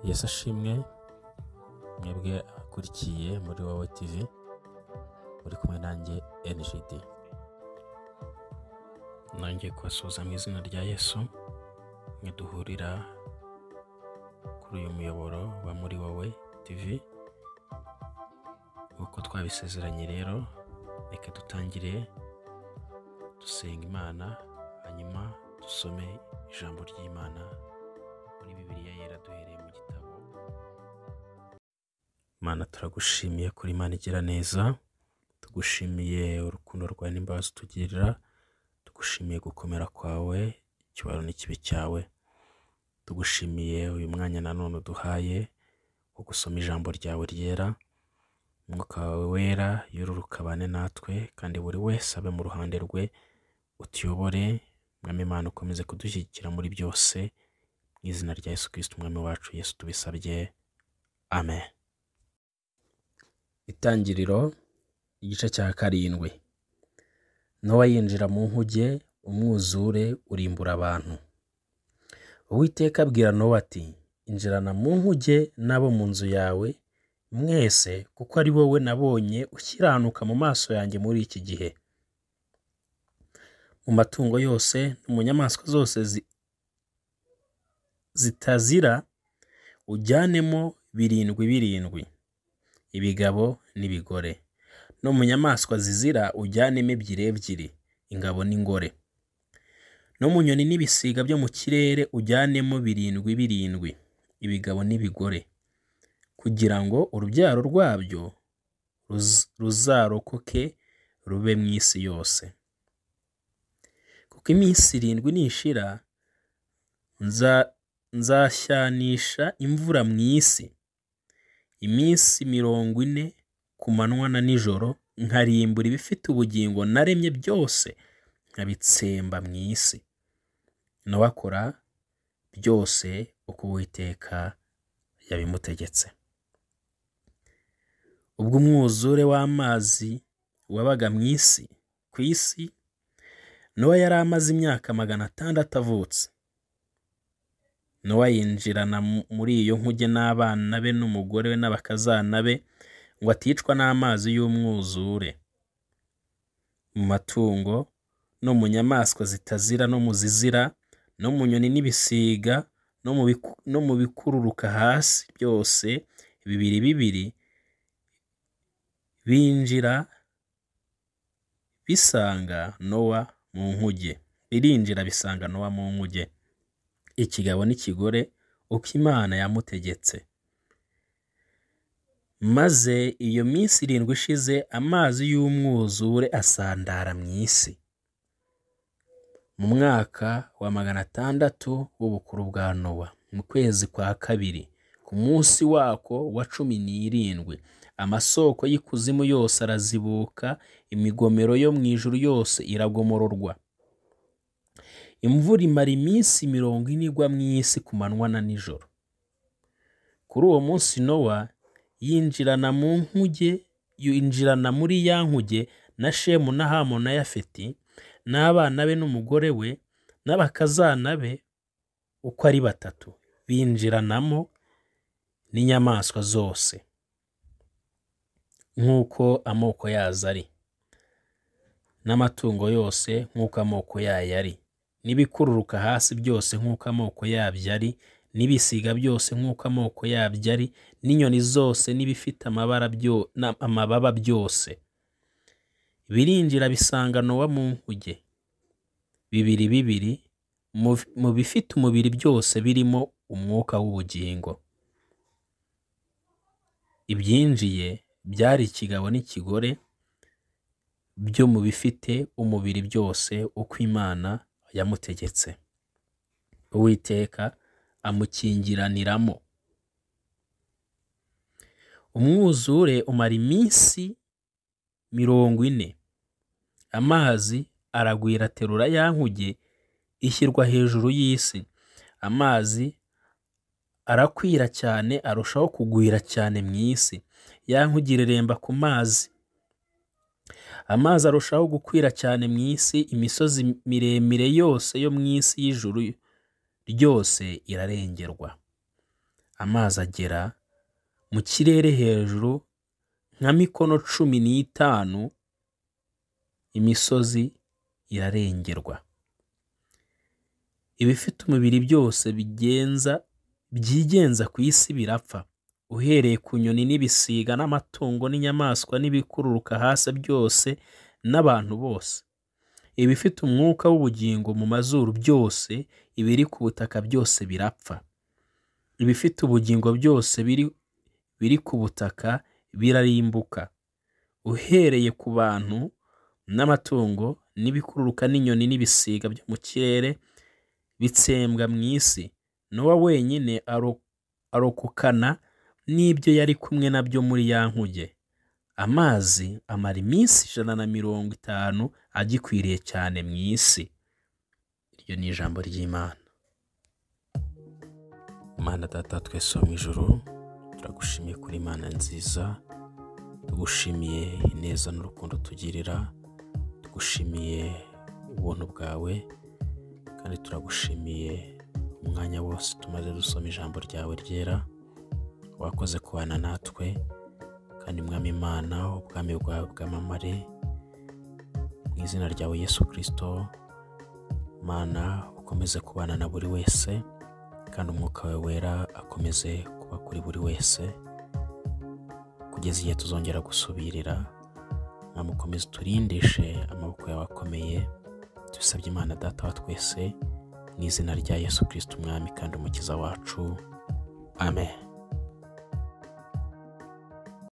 Yesu ashimwe mwebwe akurikiye muri wowe TV muri kumwe nanjye NGD. Nanjye kubasuhuza mu izina rya Yesu duhurira kuri uyu muyoboro wa muri wowe TV. Uko twabisezeranye rero, reka dutangire dusenga Imana, hanyuma dusome ijambo ry'Imana muri Bibiliya yera duhereye mu gitabo. Mana, turagushimiye kuri Imana igira neza, tugushimiye urukundo rwawe n'imbabazi utugirira, tugushimiye gukomera kwawe, icyubahiro n'ikibi cyawe. Tugushimiye uyu mwanya nanone uduhaye wo gusoma ijambo ryawe ryera. Umwuka wawe wera yururuka bane natwe, kandi buri wese abe mu ruhande rwe, utuyobore. Mwami Imana, ukomeze kudushyigikira muri byose, mu izina rya Yesu Kristo umwami wacu. Yesu tubisabye, amen. Itangiriro igice cya 7. Nowa yinjira mu nkuge, umwuzure urimbura abantu. Uwiteka abwira Nowa ati, injirana mu nkuge n'abo mu nzu yawe mwese, kuko ari wowe nabonye ukiranuka mu maso yanjye muri iki gihe. Mu matungo yose no mu nyamaswa zose zitazira ujyanemo 7, ibigabo n'ibigore. No mu nyamaswa zizira ujyanemo 2, ingabo n'ingore. No mu nyoni n'ibisiga byo mu kirere ujyanemo 7, ibigabo n'ibigore, kugira ngo urubyaro rwabyo ruzarokoke rube mu isi yose. Kuko iminsi 7 nishira, nzashyanisha imvura mu isi, iminsi 40 ku manywa na nijoro, nkarimbura ibifite ubugingo naremye byose, nkabitsemba mu isi. Nowa akora byose uko Uwiteka yabimutegetse. Ubwo umwuzure w'amazi wabaga mu isi, ku isi, Nowa yari amaze imyaka 600 avutse. Nowa yinjirana muri iyo nkuge n'abana be n'umugore we n'abakazana be, ngo aticwa n'amazi y'umwuzure. Mu matungo no mu nyamaswa zitazira no mu zizira, no mu nyoni n'ibisiga, no mu bikururuka hasi byose 2 binjira bisanga Nowa mu nkuge. Birinjira bisanga Nowa mu nkuge, ikigabo n'ikigore, uko Imana yamutegetse. Maze iyo minsi 7 ishize, amazi y'umwuzure asandara mu isi. Mu mwaka wa 600 w'ubukuru bwa Nowa, mu kwezi kwa 2, ku munsi wako wa 17, amasoko y'ikuzimu yose arazibuka, imigomero yo mu ijuru yose iragomororwa. Imvura imara iminsi 40 igwa mu isi ku manywa na nijoro. Kuri uwo munsi Nowa yinjirana muri ya nkuge na Shemu na Hamu na Yafeti n'abana be n'umugore we n'abakazana be uko ari 3, binjiranamo n'inyamaswa zose nk'uko amoko yazo ari, n'amatungo yose nk'uko amoko yayo ari, n'ibikururuka hasi byose nk'uko amoko yabyo ari, n'ibisiga byose nk'uko amoko yabyo ari, n'inyoni zose n'ibifite amababa byose. Birinjira bisanga Nowa mu nkuge, 2 mu bifite umubiri byose birimo umwuka w'ubugingo. Ibyinjiye byari ikigabo n'ikigore byo mu bifite umubiri byose, uko Imana yamutegetse. Uwiteka amukingiraniramo. Umwuzure umara iminsi 40. Amazi aragwira aterura ya nkuge, ishyirwa hejuru y'isi. Amazi arakwira cyane, arushaho kugwira cyane mu isi. Ya nkuge ireremba ku mazi. Amazi arushaho gukwira cyane mu isi, imisozi miremire yose yo mu isi y'ijuru ryose irarengerwa. amazi agera mu kirere hejuru nka mikono 15, imisozi irarengerwa. Ibifite umubiri byose byigenza ku isi birapfa, uhereye ku nyoni n'ibisiga n'amatungo n'inyamaswa n'ibikururuka hasi byose n'abantu bose. Ibifite umwuka w'ubugingo mu mazuru byose, ibiri ku butaka byose birapfa. Ibifite ubugingo byose biri ku butaka birarimbuka, uhereye ku bantu n'amatungo n'ibikururuka n'inyoni n'ibisiga byo mu kirere bitsembwa mu isi. Nowa wenyine arokokana n'ibyo yari kumwe nabyo muri ya nkuge. Amazi amara iminsi 150 agikwiriye cyane mu isi. Iryo ni ijambo ry'Imana. Mana Data twese wo mu ijuru, turagushimiye kuri Imana nziza, tugushimiye ineza n'urukundo tugirira, tugushimiye ubuntu bwawe, kandi turagushimiye umwanya wose tumaze dusoma ijambo ryawe ryera. Wakoze kubana natwe, kandi Mwami Imana, ubwami bwawe bwamamare mu izina ryawe Yesu Kristo. Mana, ukomeze kubana na buri wese, kandi umwuka wawe wera akomeze kuba kuri buri wese kugeza igihe tuzongera gusubirira. Mwami, ukomeze turindishe amaboko yawe akomeye. Tubisabye Imana Data wa twese, mu izina rya Yesu Kristo umwami kandi umukiza wacu. Amen.